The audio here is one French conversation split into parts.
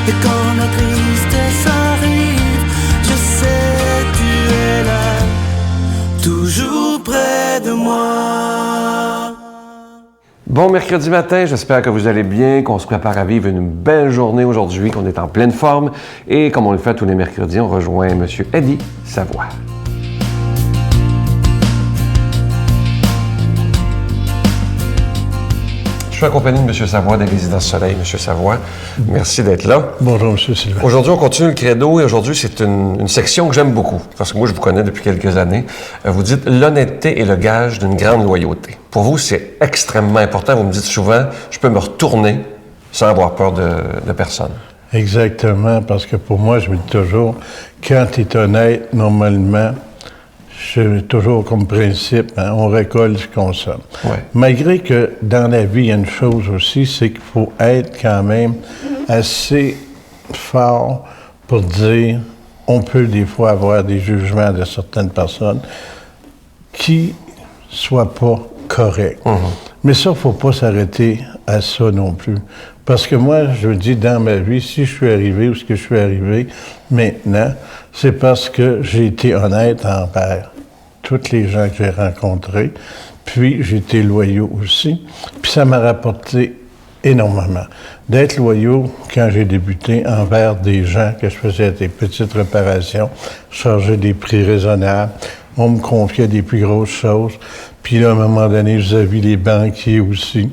Et quand la tristesse arrive, je sais tu es là, toujours près de moi. Bon mercredi matin, j'espère que vous allez bien, qu'on se prépare à vivre une belle journée aujourd'hui, qu'on est en pleine forme. Et comme on le fait tous les mercredis, on rejoint M. Eddie Savoie. Je suis accompagné de M. Savoie des Résidences Soleil. M. Savoie, merci d'être là. Bonjour, M. Sylvain. Aujourd'hui, on continue le credo et aujourd'hui, c'est une section que j'aime beaucoup parce que moi, je vous connais depuis quelques années. Vous dites « L'honnêteté est le gage d'une grande loyauté ». Pour vous, c'est extrêmement important. Vous me dites souvent « Je peux me retourner sans avoir peur de personne ». Exactement, parce que pour moi, je me dis toujours, quand tu es honnête, normalement, j'ai toujours comme principe, hein, on récolte ce qu'on somme. Ouais. Malgré que dans la vie, il y a une chose aussi, c'est qu'il faut être quand même assez fort pour dire, on peut des fois avoir des jugements de certaines personnes qui ne soient pas corrects. Mais ça, il ne faut pas s'arrêter à ça non plus. Parce que moi, je dis dans ma vie, si je suis arrivé où ce que je suis arrivé maintenant, c'est parce que j'ai été honnête envers tous les gens que j'ai rencontrés, puis j'ai été loyaux aussi, puis ça m'a rapporté énormément. D'être loyaux quand j'ai débuté envers des gens que je faisais des petites réparations, chargeais des prix raisonnables, on me confiait des plus grosses choses, puis là, à un moment donné, vis-à-vis les banquiers aussi.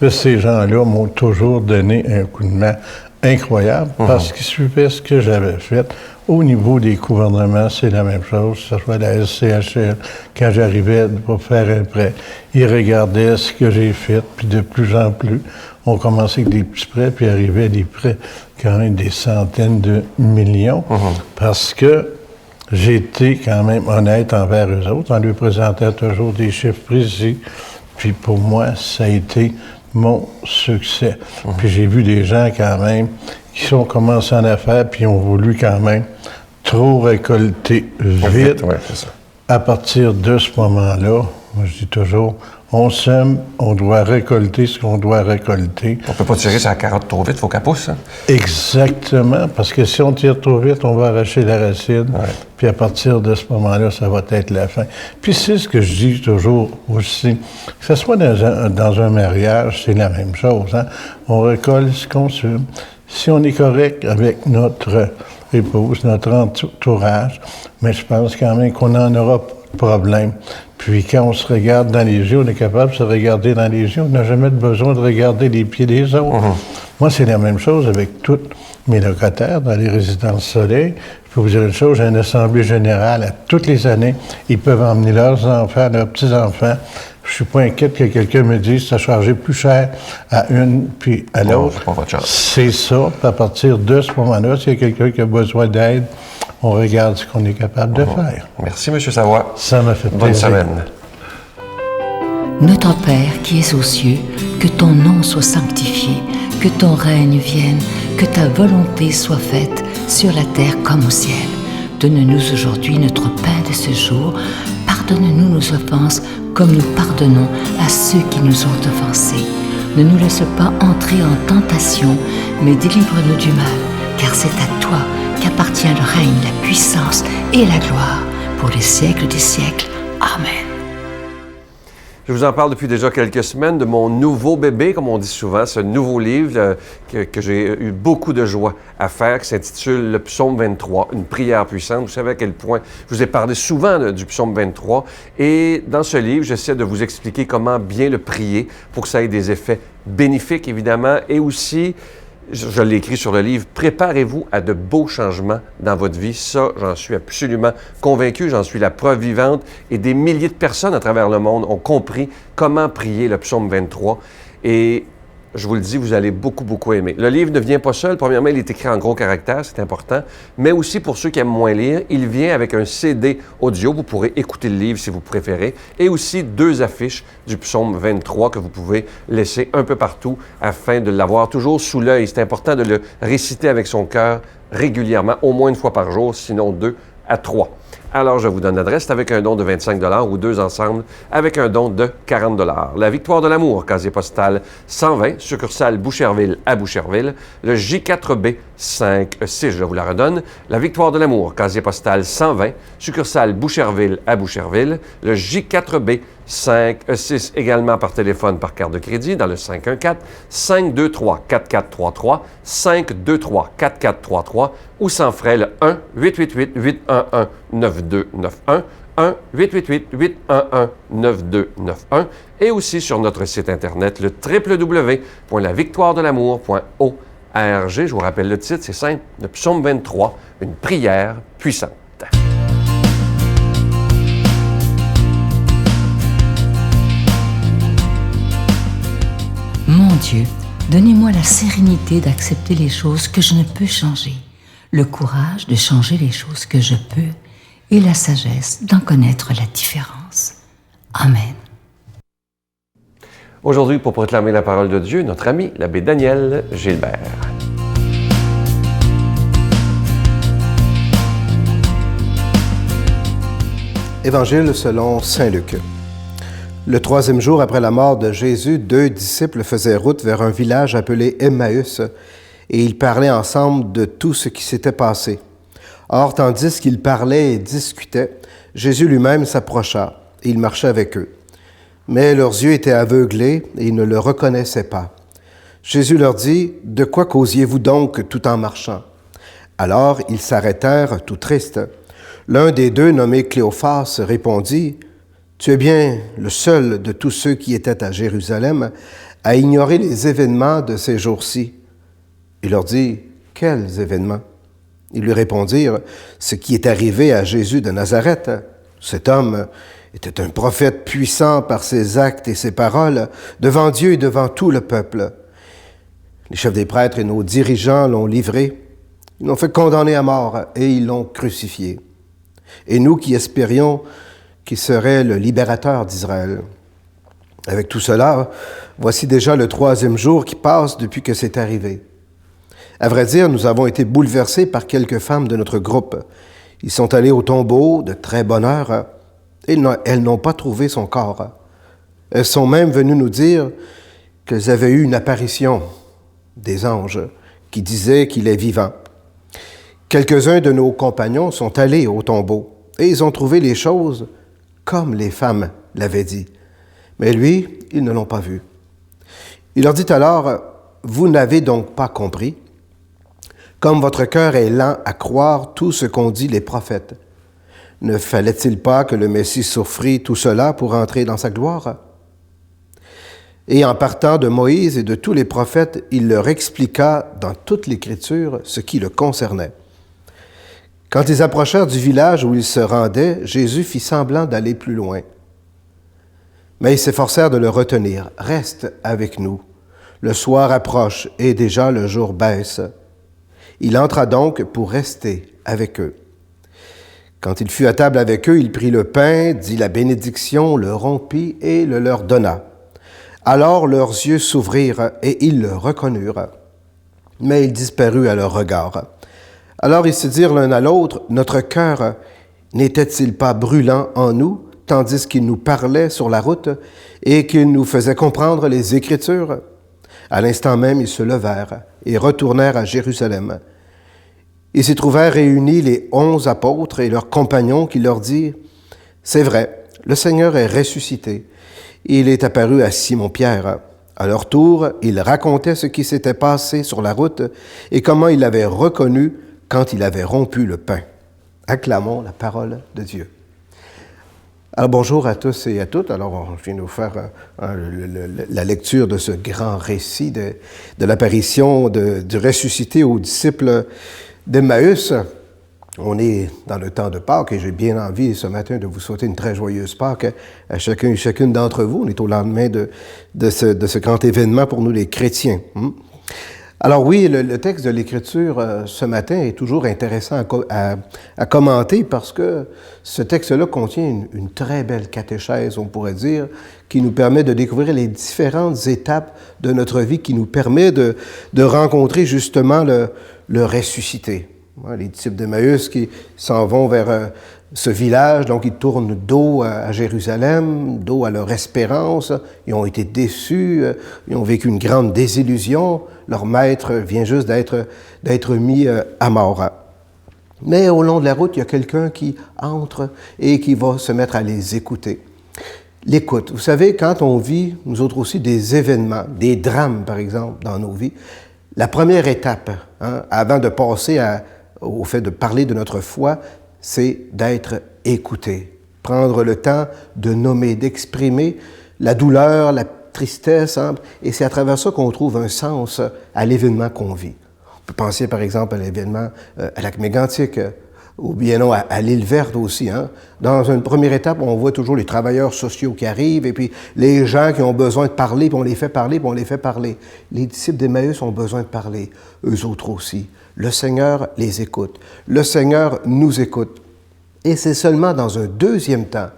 Là, ces gens-là m'ont toujours donné un coup de main incroyable parce qu'ils suivaient ce que j'avais fait. Au niveau des gouvernements, c'est la même chose, que ce soit la SCHL, quand j'arrivais pour faire un prêt, ils regardaient ce que j'ai fait, puis de plus en plus, on commençait avec des petits prêts, puis arrivaient des prêts quand même des centaines de millions, parce que j'étais quand même honnête envers eux autres, en lui présentant toujours des chiffres précis, puis pour moi, ça a été mon succès. Puis j'ai vu des gens quand même qui sont commencés en affaires puis ont voulu quand même trop récolter vite. Ouais, c'est ça. À partir de ce moment-là, moi je dis toujours, on sème, on doit récolter ce qu'on doit récolter. On ne peut pas tirer sa carotte trop vite, il faut qu'elle pousse. Hein? Exactement, parce que si on tire trop vite, on va arracher la racine. Ouais. Puis à partir de ce moment-là, ça va être la fin. Puis c'est ce que je dis toujours aussi. Que ce soit dans un mariage, c'est la même chose. Hein? On récolte ce qu'on sème. Si on est correct avec notre épouse, notre entourage, mais je pense quand même qu'on n'en aura pas de problème. Puis quand on se regarde dans les yeux, on est capable de se regarder dans les yeux. On n'a jamais besoin de regarder les pieds des autres. Moi, c'est la même chose avec tous mes locataires dans les résidences Soleil. Je peux vous dire une chose, j'ai une assemblée générale à toutes les années. Ils peuvent emmener leurs enfants, leurs petits-enfants. Je suis pas inquiète que quelqu'un me dise ça chargeait plus cher à une puis à l'autre. C'est ça. Puis à partir de ce moment-là, s'il y a quelqu'un qui a besoin d'aide, on regarde ce qu'on est capable de faire. Merci, M. Savoie. Ça m'a fait Bonne plaisir. semaine. Notre Père qui es aux cieux, que ton nom soit sanctifié, que ton règne vienne, que ta volonté soit faite sur la terre comme au ciel. Donne-nous aujourd'hui notre pain de ce jour. Pardonne-nous nos offenses comme nous pardonnons à ceux qui nous ont offensés. Ne nous laisse pas entrer en tentation, mais délivre-nous du mal, car c'est à toi qu'appartient le règne, la puissance et la gloire pour les siècles des siècles. Amen. Je vous en parle depuis déjà quelques semaines de mon nouveau bébé, comme on dit souvent, ce nouveau livre que j'ai eu beaucoup de joie à faire, qui s'intitule Le Psaume 23, une prière puissante. Vous savez à quel point je vous ai parlé souvent du Psaume 23. Et dans ce livre, j'essaie de vous expliquer comment bien le prier pour que ça ait des effets bénéfiques, évidemment, et aussi, je l'ai écrit sur le livre, préparez-vous à de beaux changements dans votre vie. Ça, j'en suis absolument convaincu, j'en suis la preuve vivante. Et des milliers de personnes à travers le monde ont compris comment prier le Psaume 23. Et je vous le dis, vous allez beaucoup, beaucoup aimer. Le livre ne vient pas seul. Premièrement, il est écrit en gros caractères, c'est important. Mais aussi, pour ceux qui aiment moins lire, il vient avec un CD audio. Vous pourrez écouter le livre si vous préférez. Et aussi 2 affiches du Psaume 23 que vous pouvez laisser un peu partout afin de l'avoir toujours sous l'œil. C'est important de le réciter avec son cœur régulièrement, au moins une fois par jour, sinon 2 à 3. Alors, je vous donne l'adresse avec un don de 25 $ ou 2 ensemble avec un don de 40 $. La Victoire de l'amour, casier postal 120, succursale Boucherville à Boucherville. Le J4B 5-6, je vous la redonne. La Victoire de l'amour, casier postal 120, succursale Boucherville à Boucherville. Le J4B 5-6, également par téléphone par carte de crédit dans le 514-523-4433, 523-4433 ou sans frais le 1-888-811-9291, 1-888-811-9291 et aussi sur notre site Internet le www.laVictoiredelamour.org. Je vous rappelle le titre, c'est simple, le psaume 23, une prière puissante. Mon Dieu, donnez-moi la sérénité d'accepter les choses que je ne peux changer, le courage de changer les choses que je peux et la sagesse d'en connaître la différence. Amen. Aujourd'hui, pour proclamer la parole de Dieu, notre ami l'abbé Daniel Gilbert. Évangile selon saint Luc. Le 3e jour après la mort de Jésus, 2 disciples faisaient route vers un village appelé Emmaüs, et ils parlaient ensemble de tout ce qui s'était passé. Or, tandis qu'ils parlaient et discutaient, Jésus lui-même s'approcha, et il marchait avec eux. Mais leurs yeux étaient aveuglés, et ils ne le reconnaissaient pas. Jésus leur dit, « De quoi causiez-vous donc tout en marchant? » Alors ils s'arrêtèrent, tout tristes. L'un des deux, nommé Cléophas, répondit, « Tu es bien le seul de tous ceux qui étaient à Jérusalem à ignorer les événements de ces jours-ci. » Il leur dit, « Quels événements? » Ils lui répondirent, « Ce qui est arrivé à Jésus de Nazareth. Cet homme était un prophète puissant par ses actes et ses paroles devant Dieu et devant tout le peuple. Les chefs des prêtres et nos dirigeants l'ont livré. Ils l'ont fait condamner à mort et ils l'ont crucifié. Et nous qui espérions qu'il serait le libérateur d'Israël. Avec tout cela, voici déjà le 3e jour qui passe depuis que c'est arrivé. À vrai dire, nous avons été bouleversés par quelques femmes de notre groupe. Ils sont allés au tombeau de très bonne heure et elles n'ont pas trouvé son corps. Elles sont même venues nous dire qu'elles avaient eu une apparition des anges qui disaient qu'il est vivant. Quelques-uns de nos compagnons sont allés au tombeau et ils ont trouvé les choses comme les femmes l'avaient dit. Mais lui, ils ne l'ont pas vu. Il leur dit alors, « Vous n'avez donc pas compris, comme votre cœur est lent à croire tout ce qu'ont dit les prophètes. Ne fallait-il pas que le Messie souffrit tout cela pour entrer dans sa gloire? » Et en partant de Moïse et de tous les prophètes, il leur expliqua dans toute l'Écriture ce qui le concernait. Quand ils approchèrent du village où ils se rendaient, Jésus fit semblant d'aller plus loin. Mais ils s'efforcèrent de le retenir. « Reste avec nous. Le soir approche et déjà le jour baisse. » Il entra donc pour rester avec eux. Quand il fut à table avec eux, il prit le pain, dit la bénédiction, le rompit et le leur donna. Alors leurs yeux s'ouvrirent et ils le reconnurent. Mais il disparut à leur regard. Alors ils se dirent l'un à l'autre, « Notre cœur n'était-il pas brûlant en nous, tandis qu'il nous parlait sur la route et qu'il nous faisait comprendre les Écritures? » À l'instant même, ils se levèrent et retournèrent à Jérusalem. Ils s'y trouvèrent réunis les 11 apôtres et leurs compagnons qui leur dirent, « C'est vrai, le Seigneur est ressuscité. Il est apparu à Simon-Pierre. » À leur tour, ils racontaient ce qui s'était passé sur la route et comment ils l'avaient reconnu quand il avait rompu le pain. Acclamons la parole de Dieu. Alors bonjour à tous et à toutes. Alors je viens de vous faire la lecture de ce grand récit de l'apparition du ressuscité aux disciples d'Emmaüs. On est dans le temps de Pâques et j'ai bien envie ce matin de vous souhaiter une très joyeuse Pâques à chacun et chacune d'entre vous. On est au lendemain de ce grand événement pour nous les chrétiens. Alors oui, le texte de l'Écriture ce matin est toujours intéressant à commenter parce que ce texte-là contient une très belle catéchèse, on pourrait dire, qui nous permet de découvrir les différentes étapes de notre vie, qui nous permet de rencontrer justement le ressuscité. Les disciples d'Emmaüs qui s'en vont vers ce village, donc ils tournent dos à Jérusalem, dos à leur espérance. Ils ont été déçus, ils ont vécu une grande désillusion. Leur maître vient juste d'être mis à mort. Mais au long de la route, il y a quelqu'un qui entre et qui va se mettre à les écouter. L'écoute. Vous savez, quand on vit, nous autres aussi, des événements, des drames, par exemple, dans nos vies, la première étape, avant de passer au fait de parler de notre foi, c'est d'être écouté. Prendre le temps de nommer, d'exprimer la douleur, la tristesse, et c'est à travers ça qu'on trouve un sens à l'événement qu'on vit. On peut penser, par exemple, à l'événement à Lac-Mégantic, ou bien non, à l'île Verte aussi. Dans une première étape, on voit toujours les travailleurs sociaux qui arrivent, et puis les gens qui ont besoin de parler, puis on les fait parler, puis on les fait parler. Les disciples d'Emmaüs ont besoin de parler, eux autres aussi. Le Seigneur les écoute. Le Seigneur nous écoute. Et c'est seulement dans un deuxième temps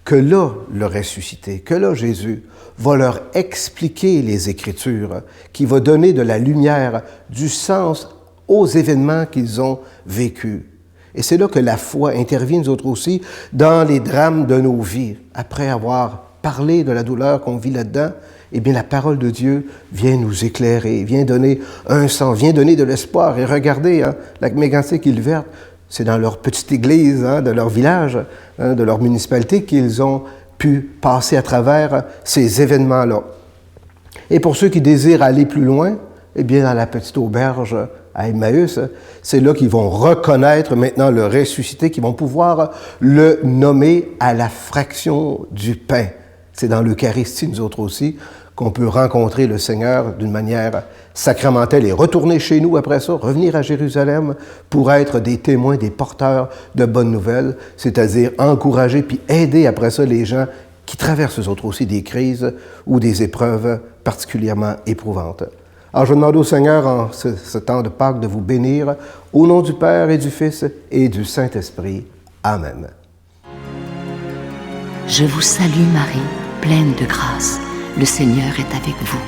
que là, le ressuscité, que là, Jésus va leur expliquer les Écritures, qui va donner de la lumière, du sens aux événements qu'ils ont vécus. Et c'est là que la foi intervient, nous autres aussi, dans les drames de nos vies. Après avoir parlé de la douleur qu'on vit là-dedans, eh bien, la parole de Dieu vient nous éclairer, vient donner un sens, vient donner de l'espoir. Et regardez, Lac-Mégantic, île Verte, c'est dans leur petite église, de leur village, de leur municipalité, qu'ils ont pu passer à travers ces événements-là. Et pour ceux qui désirent aller plus loin, eh bien, dans la petite auberge à Emmaüs, c'est là qu'ils vont reconnaître maintenant le ressuscité, qu'ils vont pouvoir le nommer à la fraction du pain. C'est dans l'Eucharistie, nous autres aussi, qu'on peut rencontrer le Seigneur d'une manière sacramentelle et retourner chez nous après ça, revenir à Jérusalem pour être des témoins, des porteurs de bonnes nouvelles, c'est-à-dire encourager puis aider après ça les gens qui traversent eux autres aussi des crises ou des épreuves particulièrement éprouvantes. Alors, je demande au Seigneur, en ce temps de Pâques, de vous bénir, au nom du Père et du Fils et du Saint-Esprit. Amen. Je vous salue Marie, pleine de grâce. Le Seigneur est avec vous.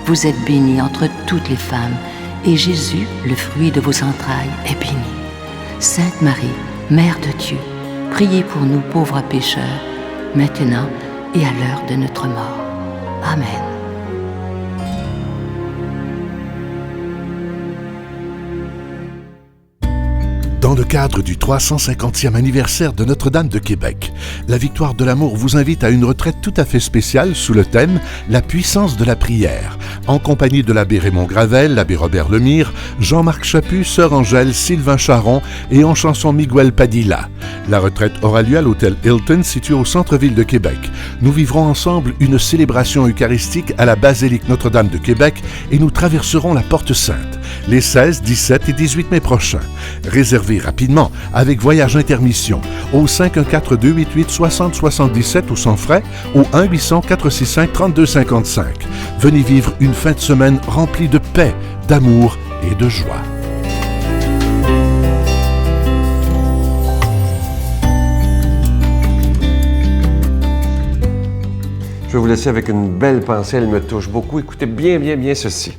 Vous êtes bénie entre toutes les femmes, et Jésus, le fruit de vos entrailles, est béni. Sainte Marie, Mère de Dieu, priez pour nous pauvres pécheurs, maintenant et à l'heure de notre mort. Amen. Dans le cadre du 350e anniversaire de Notre-Dame de Québec, la Victoire de l'Amour vous invite à une retraite tout à fait spéciale sous le thème « La puissance de la prière », en compagnie de l'abbé Raymond Gravel, l'abbé Robert Lemire, Jean-Marc Chaput, Sœur Angèle, Sylvain Charon et en chanson Miguel Padilla. La retraite aura lieu à l'hôtel Hilton, situé au centre-ville de Québec. Nous vivrons ensemble une célébration eucharistique à la basilique Notre-Dame de Québec et nous traverserons la Porte Sainte les 16, 17 et 18 mai prochains. Réservez rapidement avec Voyage Intermission au 514-288-6077 ou sans frais au 1-800-465-3255. Venez vivre une fin de semaine remplie de paix, d'amour et de joie. Je vais vous laisser avec une belle pensée, elle me touche beaucoup. Écoutez bien ceci.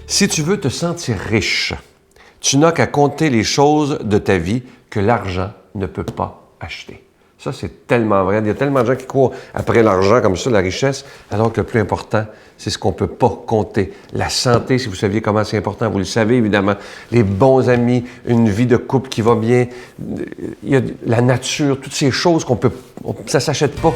Si tu veux te sentir riche, tu n'as qu'à compter les choses de ta vie que l'argent ne peut pas acheter. Ça, c'est tellement vrai. Il y a tellement de gens qui courent après l'argent comme ça, la richesse, alors que le plus important, c'est ce qu'on ne peut pas compter. La santé, si vous saviez comment c'est important, vous le savez évidemment. Les bons amis, une vie de couple qui va bien, il y a la nature, toutes ces choses ça ne s'achète pas.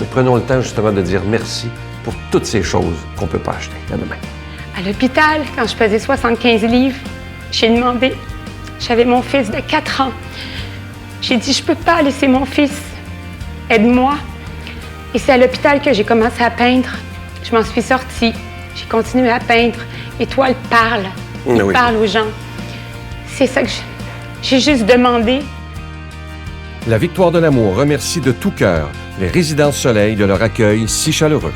Mais prenons le temps justement de dire merci pour toutes ces choses qu'on ne peut pas acheter. À demain. À l'hôpital, quand je pesais 75 livres, j'ai demandé, j'avais mon fils de 4 ans. J'ai dit, je peux pas laisser mon fils, aide-moi. Et c'est à l'hôpital que j'ai commencé à peindre. Je m'en suis sortie, j'ai continué à peindre. Les toiles parlent, elles parlent aux gens. C'est ça que j'ai juste demandé. La Victoire de l'Amour remercie de tout cœur les Résidences Soleil de leur accueil si chaleureux.